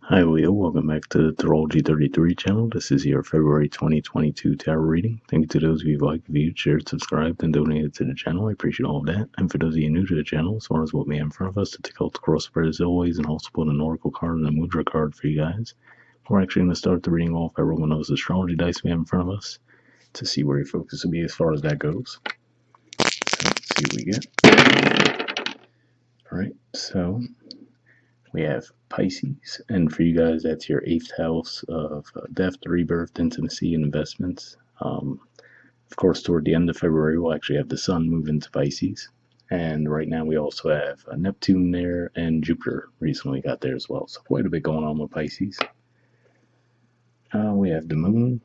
Hi Leo, welcome back to the Astrology 33 channel. This is your February 2022 tarot reading. Thank you to those of you who liked, viewed, shared, subscribed, and donated to the channel. I appreciate all of that. And for those of you new to the channel, as far as what we have in front of us, to take out the cross spread as always, and also put an oracle card and a mudra card for you guys. We're actually going to start the reading off by rolling those astrology dice we have in front of us to see where your focus will be as far as that goes. So let's see what we get. Alright, so we have Pisces, and for you guys, that's your 8th house of death, rebirth, intimacy, and investments. Of course, toward the end of February, we'll actually have the Sun move into Pisces. And right now, we also have Neptune there, and Jupiter recently got there as well. So quite a bit going on with Pisces. We have the Moon.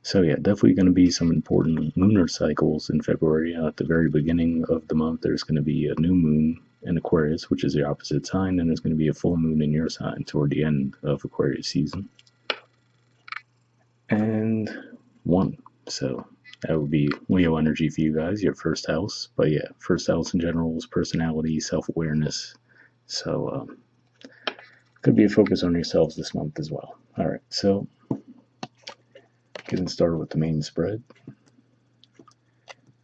So yeah, definitely going to be some important lunar cycles in February. At the very beginning of the month, there's going to be a new moon in Aquarius, which is the opposite sign, and there's going to be a full moon in your sign toward the end of Aquarius season. And 1. So that would be Leo energy for you guys, your first house. But yeah, first house in general is personality, self-awareness. So could be a focus on yourselves this month as well. All right, so getting started with the main spread.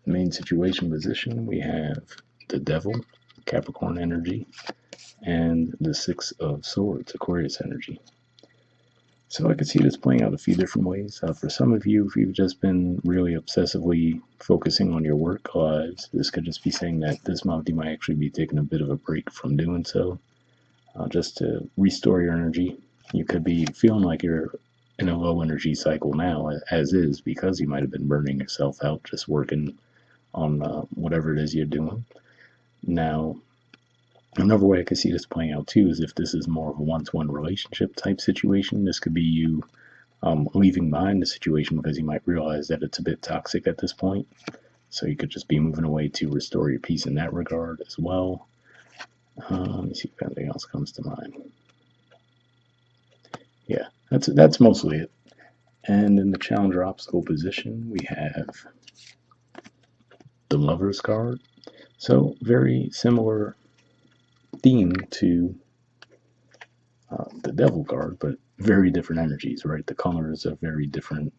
The main situation position, we have the Devil, Capricorn energy, and the 6 of Swords, Aquarius energy. So I could see this playing out a few different ways. For some of you, if you've just been really obsessively focusing on your work lives, this could just be saying that this month you might actually be taking a bit of a break from doing so, just to restore your energy. You could be feeling like you're in a low energy cycle now, as is, because you might have been burning yourself out just working on whatever it is you're doing. Now, another way I could see this playing out too is if this is more of a one-to-one relationship type situation. This could be you leaving behind the situation because you might realize that it's a bit toxic at this point. So you could just be moving away to restore your peace in that regard as well. Let me see if anything else comes to mind. Yeah, that's mostly it. And in the challenger obstacle position, we have the Lover's card. So very similar theme to the Devil card, but very different energies, right? The colors are very different.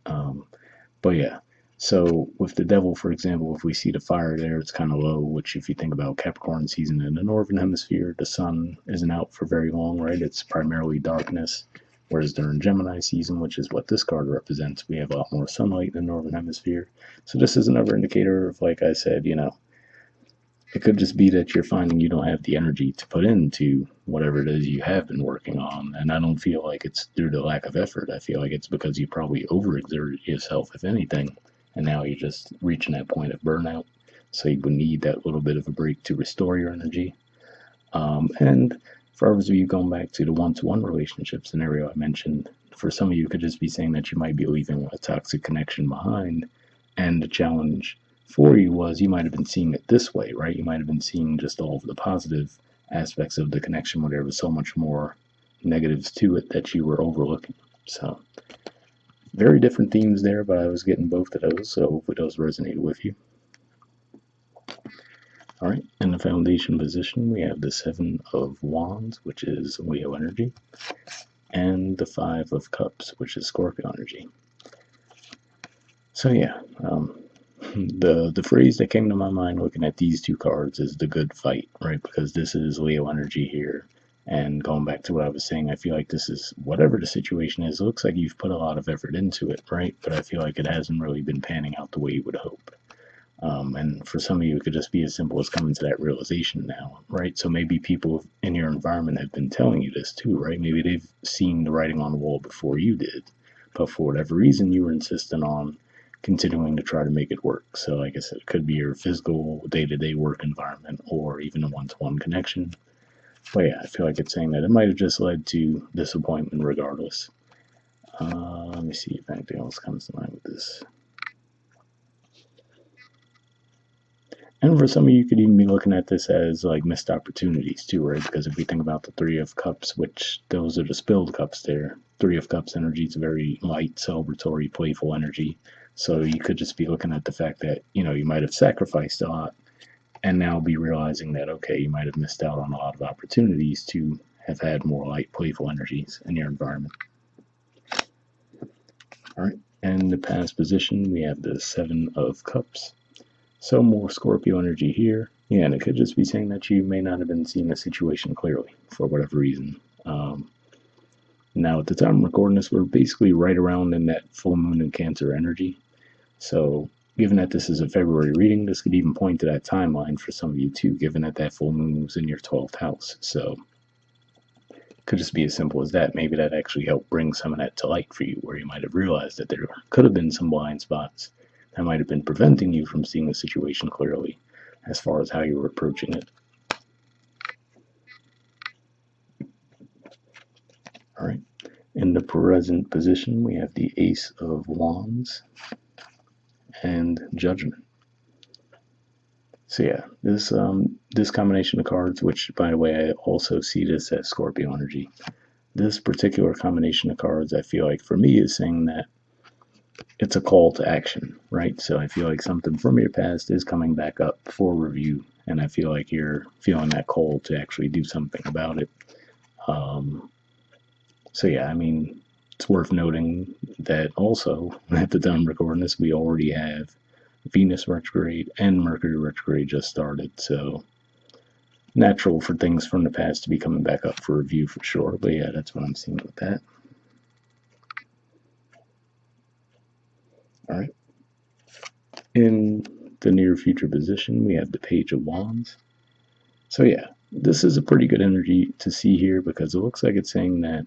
But yeah, so with the Devil, for example, if we see the fire there, it's kind of low, which if you think about Capricorn season in the Northern Hemisphere, the sun isn't out for very long, right? It's primarily darkness. Whereas during Gemini season, which is what this card represents, we have a lot more sunlight in the Northern Hemisphere. So this is another indicator of, like I said, it could just be that you're finding you don't have the energy to put into whatever it is you have been working on. And I don't feel like it's due to lack of effort. I feel like it's because you probably overexerted yourself, if anything. And now you're just reaching that point of burnout. So you would need that little bit of a break to restore your energy. And for others of you, going back to the one-to-one relationship scenario I mentioned, for some of you, it could just be saying that you might be leaving a toxic connection behind. And the challenge for you was you might have been seeing it this way, right? You might have been seeing just all of the positive aspects of the connection where there was so much more negatives to it that you were overlooking. So very different themes there, but I was getting both of those, so hopefully those resonated with you. All right, in the foundation position, we have the 7 of Wands, which is Leo energy, and the 5 of Cups, which is Scorpio energy. So yeah, the phrase that came to my mind looking at these two cards is the good fight, right? Because this is Leo energy here. And going back to what I was saying, I feel like this is, whatever the situation is, it looks like you've put a lot of effort into it, right? But I feel like it hasn't really been panning out the way you would hope. And for some of you, it could just be as simple as coming to that realization now, right? So maybe people in your environment have been telling you this too, right? Maybe they've seen the writing on the wall before you did. But for whatever reason, you were insistent on continuing to try to make it work. So like I said, it could be your physical day-to-day work environment or even a one-to-one connection. But yeah, I feel like it's saying that it might have just led to disappointment regardless. Let me see if anything else comes to mind with this. And for some of you, you could even be looking at this as like missed opportunities too, right? Because if we think about the 3 of Cups, which those are the spilled cups there, 3 of Cups energy is a very light, celebratory, playful energy. So you could just be looking at the fact that, you might have sacrificed a lot and now be realizing that, okay, you might have missed out on a lot of opportunities to have had more light, playful energies in your environment. All right, and the past position, we have the Seven of Cups. So more Scorpio energy here. Yeah, and it could just be saying that you may not have been seeing the situation clearly for whatever reason. Now, at the time of recording this, we're basically right around in that full moon in Cancer energy. So, given that this is a February reading, this could even point to that timeline for some of you too, given that that full moon was in your 12th house. So, it could just be as simple as that. Maybe that actually helped bring some of that to light for you, where you might have realized that there could have been some blind spots that might have been preventing you from seeing the situation clearly as far as how you were approaching it. All right. In the present position, we have the Ace of Wands and Judgment. So yeah, this combination of cards, which by the way, I also see this as Scorpio energy. This particular combination of cards, I feel like for me is saying that it's a call to action, right? So I feel like something from your past is coming back up for review, and I feel like you're feeling that call to actually do something about it. So yeah, I mean, it's worth noting that also at the time of recording this, we already have Venus retrograde and Mercury retrograde just started. So natural for things from the past to be coming back up for review for sure. But yeah, that's what I'm seeing with that. All right. In the near future position, we have the Page of Wands. So yeah, this is a pretty good energy to see here because it looks like it's saying that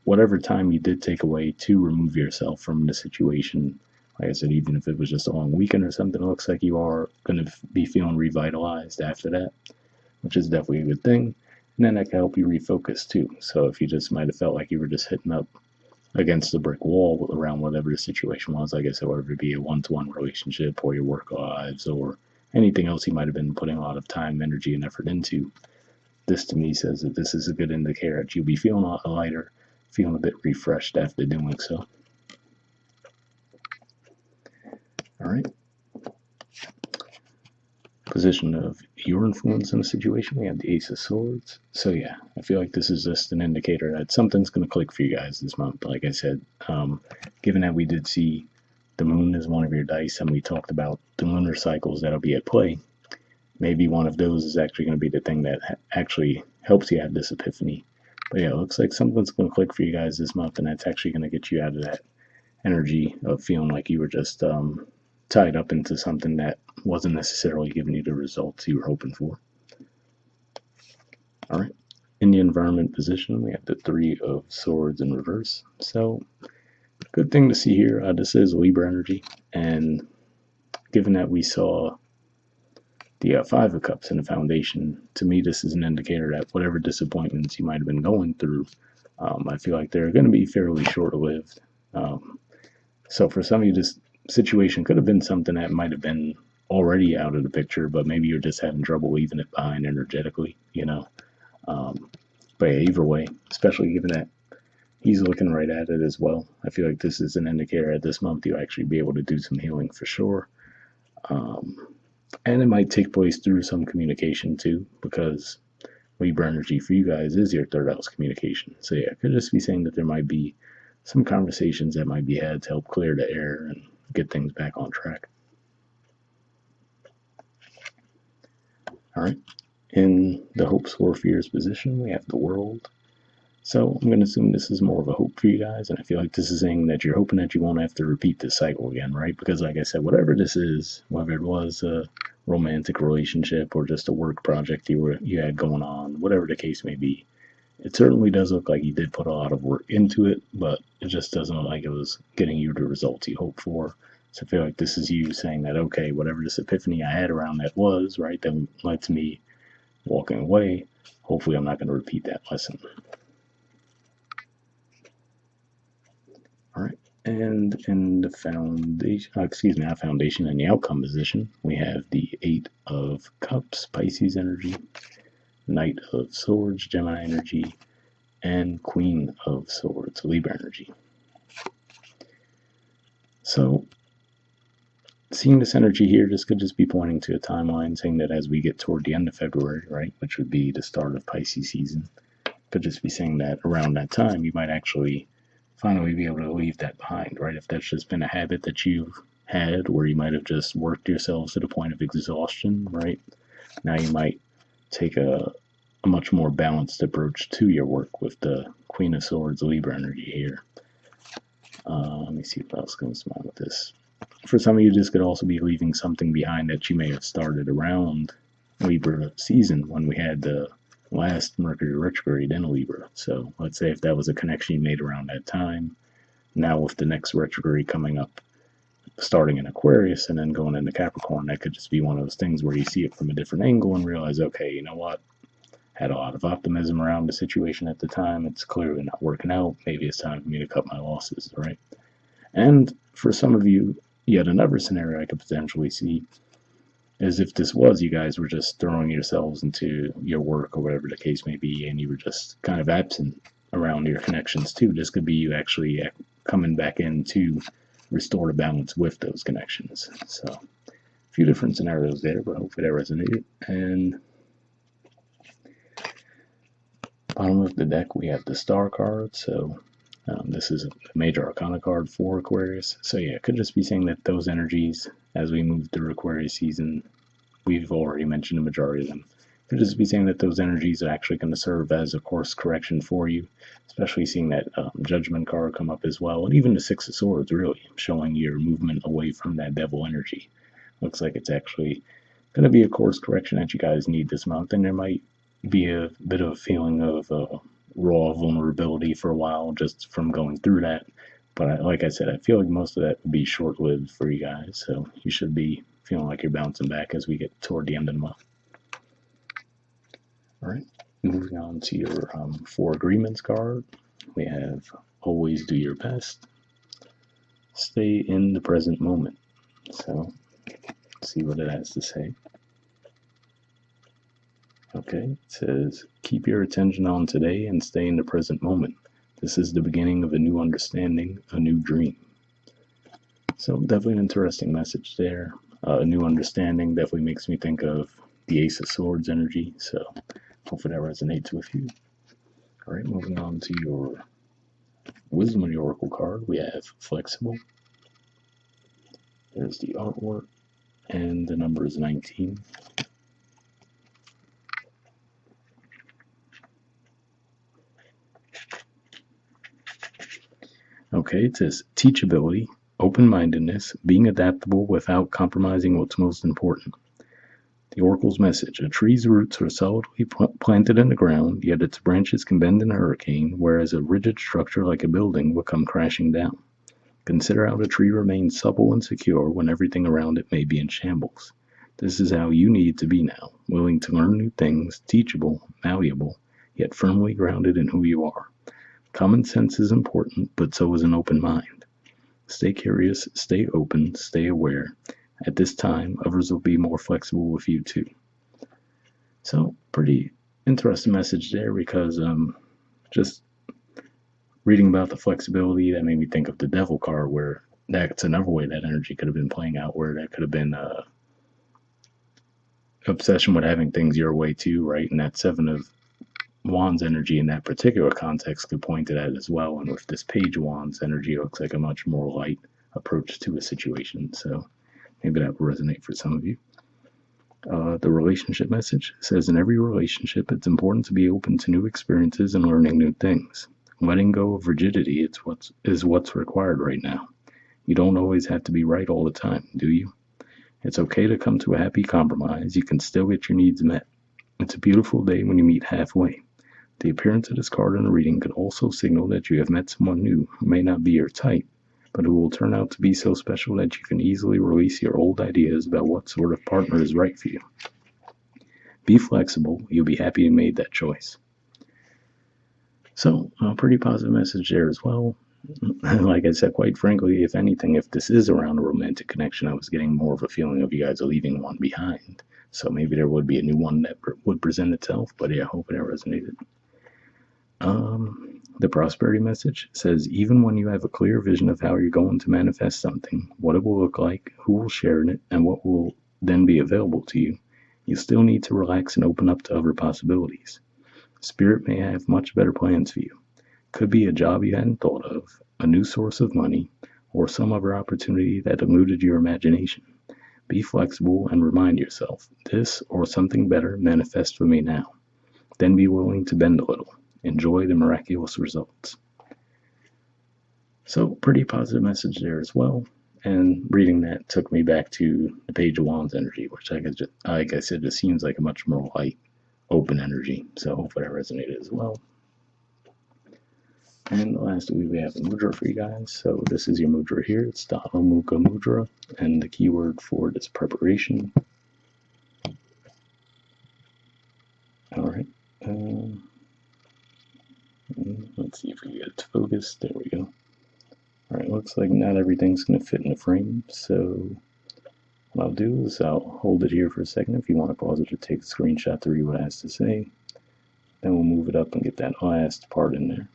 whatever time you did take away to remove yourself from the situation, like I said, even if it was just a long weekend or something, it looks like you are going to be feeling revitalized after that, which is definitely a good thing. And then that can help you refocus too. So if you just might have felt like you were just hitting up against the brick wall around whatever the situation was, like I said, whether it be a one-to-one relationship or your work lives or anything else you might have been putting a lot of time, energy, and effort into, this to me says that this is a good indicator that you'll be feeling a lot lighter, feeling a bit refreshed after doing so. All right. Position of your influence in the situation, we have the Ace of Swords. So yeah, I feel like this is just an indicator that something's going to click for you guys this month. Like I said, given that we did see the moon as one of your dice and we talked about the lunar cycles that'll be at play, maybe one of those is actually going to be the thing that actually helps you have this epiphany. But yeah, it looks like something's going to click for you guys this month, and that's actually going to get you out of that energy of feeling like you were just tied up into something that wasn't necessarily giving you the results you were hoping for. All right. In the environment position, we have the Three of Swords in reverse. So, good thing to see here. This is Libra energy, and given that we saw the Five of Cups in the foundation, to me, this is an indicator that whatever disappointments you might have been going through, I feel like they're going to be fairly short-lived. So for some of you, this situation could have been something that might have been already out of the picture, but maybe you're just having trouble leaving it behind energetically, you know. But yeah, either way, especially given that he's looking right at it as well, I feel like this is an indicator that this month you'll actually be able to do some healing for sure. And it might take place through some communication too, because Libra energy for you guys is your third house communication. So yeah, I could just be saying that there might be some conversations that might be had to help clear the air and get things back on track. All right. In the hopes or fears position, we have the World. So I'm going to assume this is more of a hope for you guys, and I feel like this is saying that you're hoping that you won't have to repeat this cycle again, right? Because like I said, whatever this is, whether it was a romantic relationship or just a work project you had going on, whatever the case may be, it certainly does look like you did put a lot of work into it, but it just doesn't look like it was getting you the results you hoped for. So I feel like this is you saying that, okay, whatever this epiphany I had around that was, right, that led to me walking away, hopefully I'm not going to repeat that lesson. All right. And in the foundation, not foundation, in the outcome position, we have the Eight of Cups, Pisces energy, Knight of Swords, Gemini energy, and Queen of Swords, Libra energy. So, seeing this energy here, this could just be pointing to a timeline saying that as we get toward the end of February, right, which would be the start of Pisces season, Could just be saying that around that time you might actually finally be able to leave that behind, right? If that's just been a habit that you've had, where you might have just worked yourselves to the point of exhaustion, right? Now you might take a much more balanced approach to your work with the Queen of Swords Libra energy here. Let me see what else comes to mind with this. For some of you, this could also be leaving something behind that you may have started around Libra season when we had the last Mercury retrograde in Libra. So let's say if that was a connection you made around that time, now with the next retrograde coming up, starting in Aquarius and then going into Capricorn, that could just be one of those things where you see it from a different angle and realize, okay, you know what? Had a lot of optimism around the situation at the time. It's clearly not working out. Maybe it's time for me to cut my losses, right? And for some of you, yet another scenario I could potentially see is if this was you guys were just throwing yourselves into your work or whatever the case may be, and you were just kind of absent around your connections too. This could be you actually coming back in to restore the balance with those connections. So a few different scenarios there, but hopefully that resonated. And bottom of the deck, we have the Star card. So this is a major arcana card for Aquarius. So yeah, it could just be saying that those energies, as we move through Aquarius season, we've already mentioned the majority of them. It could just be saying that those energies are actually going to serve as a course correction for you, especially seeing that Judgment card come up as well, and even the Six of Swords, really, showing your movement away from that devil energy. Looks like it's actually going to be a course correction that you guys need this month, and there might be a bit of a feeling of raw vulnerability for a while just from going through that. But like I said, I feel like most of that will be short-lived for you guys, so you should be feeling like you're bouncing back as we get toward the end of the month. All right, moving on to your 4 agreements card. We have always do your best, stay in the present moment. So let's see what it has to say. Okay, it says, keep your attention on today and stay in the present moment. This is the beginning of a new understanding, a new dream. So definitely an interesting message there. A new understanding definitely makes me think of the Ace of Swords energy. So hopefully that resonates with you. All right, moving on to your Wisdom of the Oracle card. We have flexible. There's the artwork, and the number is 19. Okay, it says teachability, open-mindedness, being adaptable without compromising what's most important. The Oracle's message: a tree's roots are solidly planted in the ground, yet its branches can bend in a hurricane, whereas a rigid structure like a building will come crashing down. Consider how the tree remains supple and secure when everything around it may be in shambles. This is how you need to be now, willing to learn new things, teachable, malleable, yet firmly grounded in who you are. Common sense is important, but so is an open mind. Stay curious, stay open, stay aware. At this time, others will be more flexible with you too. So, pretty interesting message there, because just reading about the flexibility, that made me think of the Devil card, where that's another way that energy could have been playing out, where that could have been obsession with having things your way too, right? And that Seven of Wands energy in that particular context could point to that as well. And with this Page of Wands energy, it looks like a much more light approach to a situation. So maybe that will resonate for some of you. The relationship message says, in every relationship, it's important to be open to new experiences and learning new things. Letting go of rigidity is what's required right now. You don't always have to be right all the time, do you? It's okay to come to a happy compromise. You can still get your needs met. It's a beautiful day when you meet halfway. The appearance of this card in a reading could also signal that you have met someone new who may not be your type, but who will turn out to be so special that you can easily release your old ideas about what sort of partner is right for you. Be flexible. You'll be happy you made that choice. So, a pretty positive message there as well. Like I said, quite frankly, if anything, if this is around a romantic connection, I was getting more of a feeling of you guys are leaving one behind. So maybe there would be a new one that would present itself, but yeah, I hope it resonated. The prosperity message says, even when you have a clear vision of how you're going to manifest something, what it will look like, who will share in it, and what will then be available to you, you still need to relax and open up to other possibilities. Spirit may have much better plans for you. Could be a job you hadn't thought of, a new source of money, or some other opportunity that eluded your imagination. Be flexible and remind yourself, this or something better manifests for me now. Then be willing to bend a little. Enjoy the miraculous results. So, pretty positive message there as well. And reading that took me back to the Page of Wands energy, which, like I said, just seems like a much more light, open energy. So, hopefully, that resonated as well. And lastly, we have a mudra for you guys. So, this is your mudra here. It's the Adhomukha mudra, and the keyword for it is preparation. All right. Let's see if we get it to focus. There we go. All right, looks like not everything's going to fit in the frame, so what I'll do is I'll hold it here for a second. If you want to pause it or take a screenshot to read what it has to say, then we'll move it up and get that last part in there.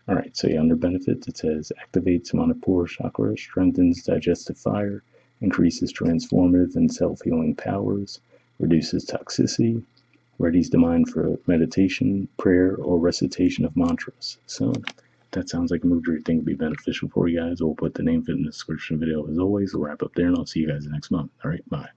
All right, so under benefits, it says activates Manipura chakra, strengthens digestive fire, increases transformative and self-healing powers, reduces toxicity, readies the mind for meditation, prayer, or recitation of mantras. So that sounds like a mudra you think would be beneficial for you guys. We'll put the name for it in the description video as always. We'll wrap up there and I'll see you guys next month. All right, bye.